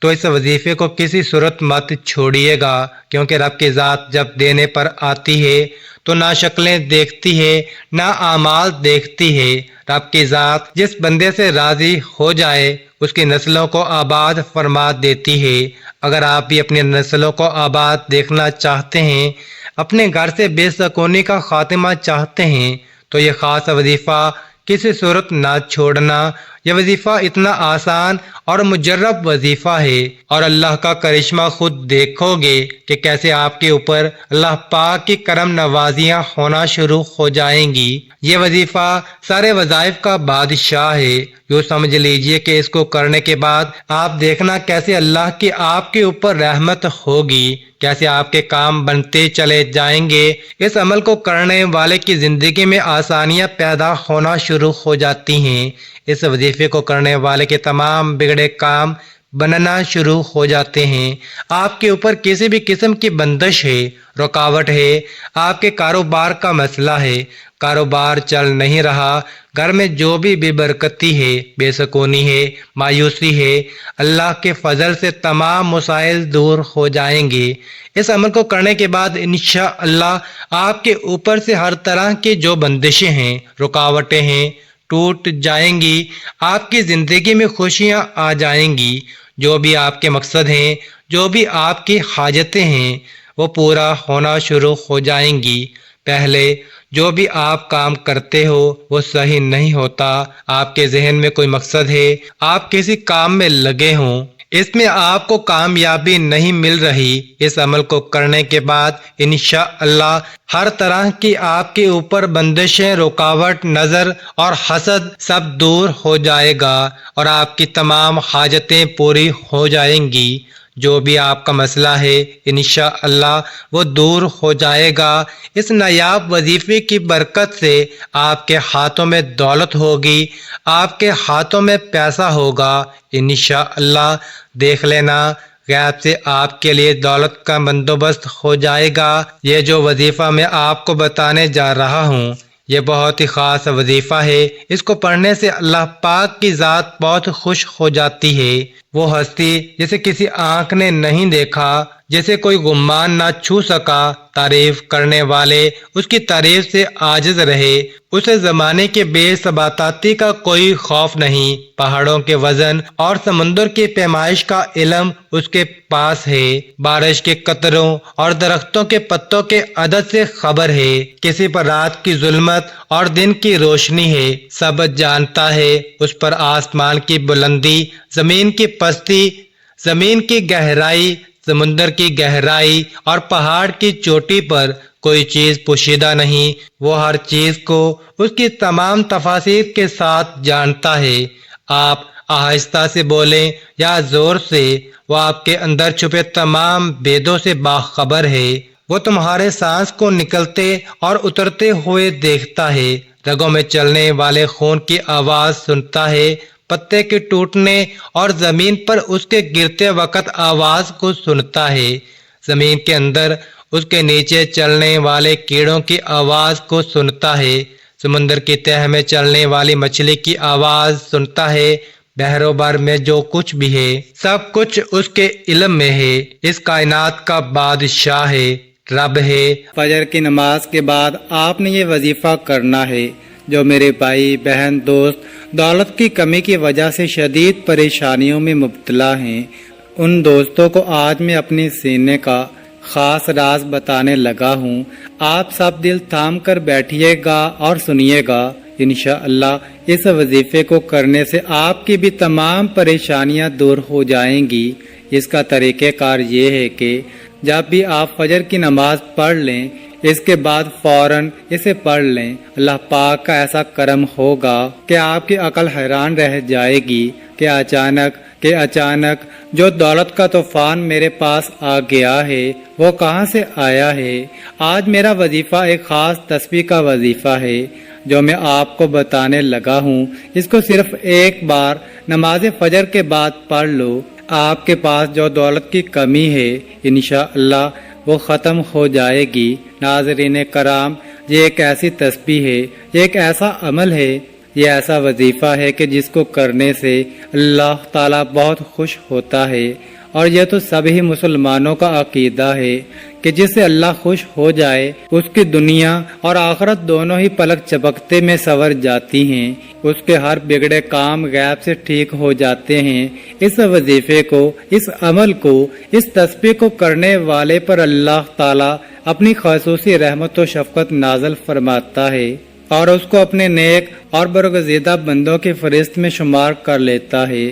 تو اس وظیفے کو کسی صورت مت چھوڑیے گا، کیونکہ رب کی ذات جب دینے پر آتی ہے تو نہ شکلیں دیکھتی ہے نہ اعمال دیکھتی ہے۔ رب کی ذات جس بندے سے راضی ہو جائے اس کی نسلوں کو آباد فرما دیتی ہے۔ اگر آپ بھی اپنی نسلوں کو آباد دیکھنا چاہتے ہیں، اپنے گھر سے بے سکونی کا خاتمہ چاہتے ہیں، تو یہ خاص وظیفہ کسی صورت نہ چھوڑنا۔ یہ وظیفہ اتنا آسان اور مجرب وظیفہ ہے، اور اللہ کا کرشمہ خود دیکھو گے کہ کیسے آپ کے اوپر اللہ پاک کی کرم نوازیاں ہونا شروع ہو جائیں گی۔ یہ وظیفہ سارے وظائف کا بادشاہ ہے۔ یوں سمجھ لیجئے کہ اس کو کرنے کے بعد آپ دیکھنا کیسے اللہ کی آپ کے اوپر رحمت ہوگی، کیسے آپ کے کام بنتے چلے جائیں گے۔ اس عمل کو کرنے والے کی زندگی میں آسانیاں پیدا ہونا شروع ہو جاتی ہیں۔ اس وظیفے کو کرنے والے کے تمام بگڑے کام بننا شروع ہو جاتے ہیں۔ آپ کے اوپر کسی بھی قسم کی بندش ہے، رکاوٹ ہے، آپ کے کاروبار کا مسئلہ ہے، کاروبار چل نہیں رہا، گھر میں جو بھی بے برکتی ہے، بے سکونی ہے، مایوسی ہے، اللہ کے فضل سے تمام مسائل دور ہو جائیں گے۔ اس عمل کو کرنے کے بعد انشاءاللہ آپ کے اوپر سے ہر طرح کی جو بندشیں ہیں، رکاوٹیں ہیں، ٹوٹ جائیں گی۔ آپ کی زندگی میں خوشیاں آ جائیں گی۔ جو بھی آپ کے مقصد ہیں، جو بھی آپ کی حاجتیں ہیں، وہ پورا ہونا شروع ہو جائیں گی۔ پہلے جو بھی آپ کام کرتے ہو وہ صحیح نہیں ہوتا، آپ کے ذہن میں کوئی مقصد ہے، آپ کسی کام میں لگے ہوں، اس میں آپ کو کامیابی نہیں مل رہی، اس عمل کو کرنے کے بعد انشاءاللہ ہر طرح کی آپ کے اوپر بندشیں، رکاوٹ، نظر اور حسد سب دور ہو جائے گا، اور آپ کی تمام حاجتیں پوری ہو جائیں گی۔ جو بھی آپ کا مسئلہ ہے انشاءاللہ وہ دور ہو جائے گا۔ اس نایاب وظیفے کی برکت سے آپ کے ہاتھوں میں دولت ہوگی، آپ کے ہاتھوں میں پیسہ ہوگا انشاءاللہ۔ دیکھ لینا غیب سے آپ کے لیے دولت کا بندوبست ہو جائے گا۔ یہ جو وظیفہ میں آپ کو بتانے جا رہا ہوں یہ بہت ہی خاص وظیفہ ہے۔ اس کو پڑھنے سے اللہ پاک کی ذات بہت خوش ہو جاتی ہے۔ وہ ہستی جسے کسی آنکھ نے نہیں دیکھا، جسے کوئی غمان نہ چھو سکا، تعریف کرنے والے اس کی تعریف سے عاجز رہے، اسے زمانے کے بے ثباتی کا کوئی خوف نہیں، پہاڑوں کے وزن اور سمندر کی پیمائش کا علم اس کے پاس ہے، بارش کے قطروں اور درختوں کے پتوں کے عدد سے خبر ہے، کسی پر رات کی ظلمت اور دن کی روشنی ہے، سب جانتا ہے، اس پر آسمان کی بلندی، زمین کی پستی، زمین کی گہرائی، سمندر کی گہرائی اور پہاڑ کی چوٹی پر کوئی چیز پوشیدہ نہیں، وہ ہر چیز کو اس کی تمام تفاصیل کے ساتھ جانتا ہے۔ آپ آہستہ سے بولیں یا زور سے، وہ آپ کے اندر چھپے تمام بھیدوں سے باخبر ہے۔ وہ تمہارے سانس کو نکلتے اور اترتے ہوئے دیکھتا ہے، رگوں میں چلنے والے خون کی آواز سنتا ہے، پتے کے ٹوٹنے اور زمین پر اس کے گرتے وقت آواز کو سنتا ہے، زمین کے اندر اس کے نیچے چلنے والے کیڑوں کی آواز کو سنتا ہے، سمندر کی تہہ میں چلنے والی مچھلی کی آواز سنتا ہے، بحر و بر میں جو کچھ بھی ہے سب کچھ اس کے علم میں ہے۔ اس کائنات کا بادشاہ ہے، رب ہے۔ فجر کی نماز کے بعد آپ نے یہ وظیفہ کرنا ہے۔ جو میرے بھائی بہن دوست دولت کی کمی کی وجہ سے شدید پریشانیوں میں مبتلا ہیں، ان دوستوں کو آج میں اپنے سینے کا خاص راز بتانے لگا ہوں۔ آپ سب دل تھام کر بیٹھیے گا اور سنیے گا۔ انشاءاللہ اس وظیفے کو کرنے سے آپ کی بھی تمام پریشانیاں دور ہو جائیں گی۔ اس کا طریقہ کار یہ ہے کہ جب بھی آپ فجر کی نماز پڑھ لیں، اس کے بعد فوراً اسے پڑھ لیں۔ اللہ پاک کا ایسا کرم ہوگا کہ آپ کی عقل حیران رہ جائے گی کہ اچانک جو دولت کا طوفان میرے پاس آ گیا ہے وہ کہاں سے آیا ہے۔ آج میرا وظیفہ ایک خاص تسبیح کا وظیفہ ہے جو میں آپ کو بتانے لگا ہوں۔ اس کو صرف ایک بار نماز فجر کے بعد پڑھ لو، آپ کے پاس جو دولت کی کمی ہے انشاءاللہ وہ ختم ہو جائے گی۔ ناظرین کرام، یہ ایک ایسی تسبیح ہے، یہ ایک ایسا عمل ہے، یہ ایسا وظیفہ ہے کہ جس کو کرنے سے اللہ تعالیٰ بہت خوش ہوتا ہے، اور یہ تو سبھی مسلمانوں کا عقیدہ ہے کہ جس سے اللہ خوش ہو جائے اس کی دنیا اور آخرت دونوں ہی پلک چپکتے میں سنور جاتی ہیں، اس کے ہر بگڑے کام غیب سے ٹھیک ہو جاتے ہیں۔ اس وظیفے کو، اس عمل کو، اس تسبیح کو کرنے والے پر اللہ تعالیٰ اپنی خصوصی رحمت و شفقت نازل فرماتا ہے اور اس کو اپنے نیک اور برگزیدہ بندوں کی فہرست میں شمار کر لیتا ہے،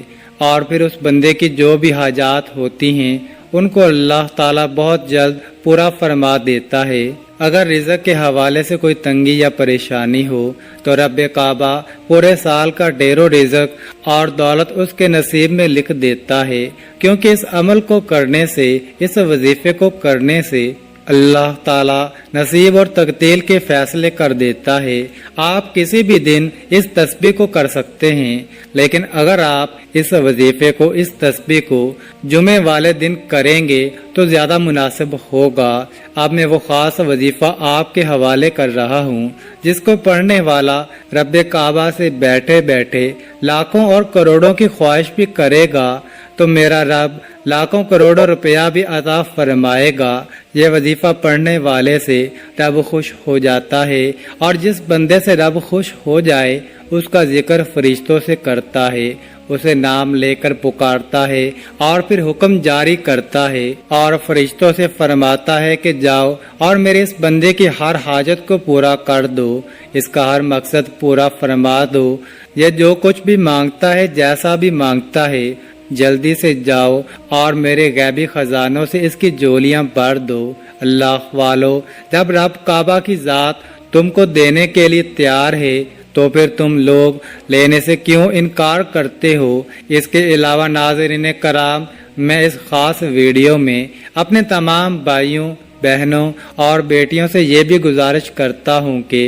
اور پھر اس بندے کی جو بھی حاجات ہوتی ہیں ان کو اللہ تعالیٰ بہت جلد پورا فرما دیتا ہے۔ اگر رزق کے حوالے سے کوئی تنگی یا پریشانی ہو تو رب کعبہ پورے سال کا ڈھیر و رزق اور دولت اس کے نصیب میں لکھ دیتا ہے، کیونکہ اس عمل کو کرنے سے، اس وظیفے کو کرنے سے اللہ تعالیٰ نصیب اور تقدیر کے فیصلے کر دیتا ہے۔ آپ کسی بھی دن اس تسبیح کو کر سکتے ہیں، لیکن اگر آپ اس وظیفے کو، اس تسبیح کو جمعے والے دن کریں گے تو زیادہ مناسب ہوگا۔ اب میں وہ خاص وظیفہ آپ کے حوالے کر رہا ہوں جس کو پڑھنے والا رب کعبہ سے بیٹھے بیٹھے لاکھوں اور کروڑوں کی خواہش بھی کرے گا تو میرا رب لاکھوں کروڑوں روپیہ بھی عطا فرمائے گا۔ یہ وظیفہ پڑھنے والے سے رب خوش ہو جاتا ہے، اور جس بندے سے رب خوش ہو جائے اس کا ذکر فرشتوں سے کرتا ہے، اسے نام لے کر پکارتا ہے اور پھر حکم جاری کرتا ہے اور فرشتوں سے فرماتا ہے کہ جاؤ اور میرے اس بندے کی ہر حاجت کو پورا کر دو، اس کا ہر مقصد پورا فرما دو۔ یہ جو کچھ بھی مانگتا ہے، جیسا بھی مانگتا ہے، جلدی سے جاؤ اور میرے غیبی خزانوں سے اس کی جولیاں بھر دو۔ اللہ والو، جب رب کعبہ کی ذات تم کو دینے کے لیے تیار ہے تو پھر تم لوگ لینے سے کیوں انکار کرتے ہو؟ اس کے علاوہ ناظرین کرام، میں اس خاص ویڈیو میں اپنے تمام بھائیوں، بہنوں اور بیٹیوں سے یہ بھی گزارش کرتا ہوں کہ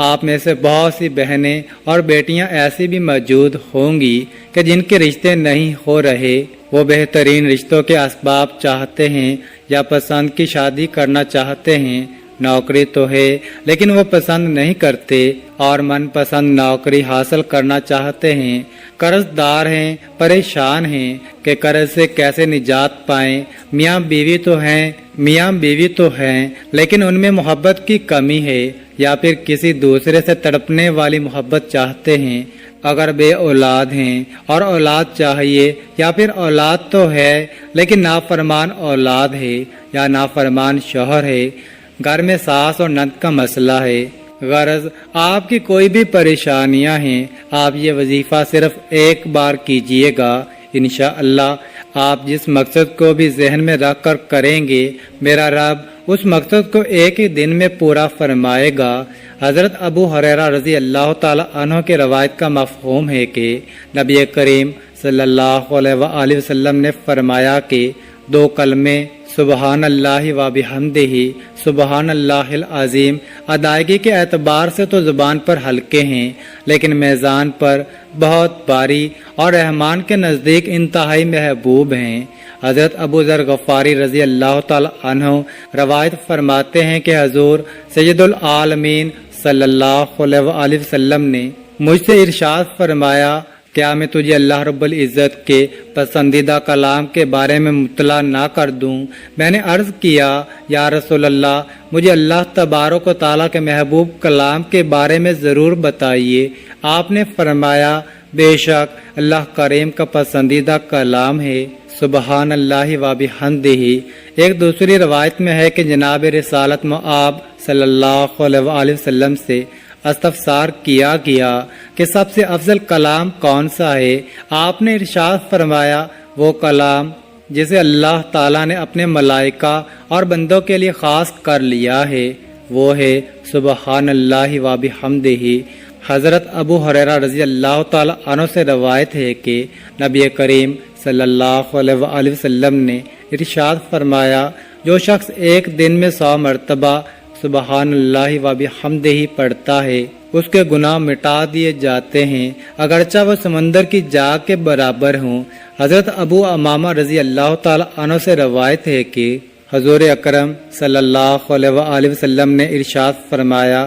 آپ میں سے بہت سی بہنیں اور بیٹیاں ایسی بھی موجود ہوں گی کہ جن کے رشتے نہیں ہو رہے، وہ بہترین رشتوں کے اسباب چاہتے ہیں یا پسند کی شادی کرنا چاہتے ہیں، نوکری تو ہے لیکن وہ پسند نہیں کرتے اور من پسند نوکری حاصل کرنا چاہتے ہیں، قرض دار ہیں، پریشان ہیں کہ قرض سے کیسے نجات پائیں، میاں بیوی تو ہیں لیکن ان میں محبت کی کمی ہے یا پھر کسی دوسرے سے تڑپنے والی محبت چاہتے ہیں، اگر بے اولاد ہیں اور اولاد چاہیے یا پھر اولاد تو ہے لیکن نافرمان اولاد ہے یا نافرمان شوہر ہے، گھر میں ساس اور نند کا مسئلہ ہے، غرض آپ کی کوئی بھی پریشانیاں ہیں، آپ یہ وظیفہ صرف ایک بار کیجئے گا، انشاءاللہ آپ جس مقصد کو بھی ذہن میں رکھ کر کریں گے، میرا رب اس مقصد کو ایک ہی دن میں پورا فرمائے گا۔ حضرت ابو ہریرہ رضی اللہ تعالی عنہ کے روایت کا مفہوم ہے کہ نبی کریم صلی اللہ علیہ وآلہ وسلم نے فرمایا کہ 2 کلمے سبحان اللہ و بحمدہ سبحان اللہ العظیم ادائیگی کے اعتبار سے تو زبان پر ہلکے ہیں لیکن میزان پر بہت بھاری اور رحمان کے نزدیک انتہائی محبوب ہیں۔ حضرت ابو ذر غفاری رضی اللہ تعالی عنہ روایت فرماتے ہیں کہ حضور سید العالمین صلی اللہ علیہ وآلہ وسلم نے مجھ سے ارشاد فرمایا، کیا میں تجھے اللہ رب العزت کے پسندیدہ کلام کے بارے میں مطلع نہ کر دوں؟ میں نے عرض کیا، یا رسول اللہ، مجھے اللہ تبارک و تعالیٰ کے محبوب کلام کے بارے میں ضرور بتائیے۔ آپ نے فرمایا، بے شک اللہ کریم کا پسندیدہ کلام ہے، سبحان اللہ و بحمدہ۔ ایک دوسری روایت میں ہے کہ جناب رسالت مآب صلی اللہ علیہ وآلہ وسلم سے استفسار کیا گیا کہ سب سے افضل کلام کون سا ہے؟ آپ نے ارشاد فرمایا، وہ کلام جسے اللہ تعالیٰ نے اپنے ملائکہ اور بندوں کے لیے خاص کر لیا ہے، وہ ہے سبحان اللہ و بحمدہ۔ حضرت ابو ہریرہ رضی اللہ تعالی عنہ سے روایت ہے کہ نبی کریم صلی اللہ علیہ وآلہ وسلم نے ارشاد فرمایا، جو شخص ایک دن میں 100 مرتبہ سبحان اللہ و بحمدہ پڑھتا ہے، اس کے گناہ مٹا دیے جاتے ہیں، اگرچہ وہ سمندر کی جاگ کے برابر ہوں۔ حضرت ابو امامہ رضی اللہ تعالی عنہ سے روایت ہے کہ حضور اکرم صلی اللہ علیہ وآلہ وسلم نے ارشاد فرمایا،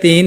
3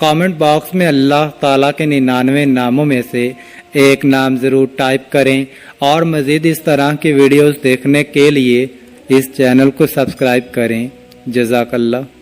کامنٹ باکس میں اللہ تعالیٰ کے 99 ناموں میں سے ایک نام ضرور ٹائپ کریں اور مزید اس طرح کی ویڈیوز دیکھنے کے لیے اس چینل کو سبسکرائب کریں۔ جزاک اللہ۔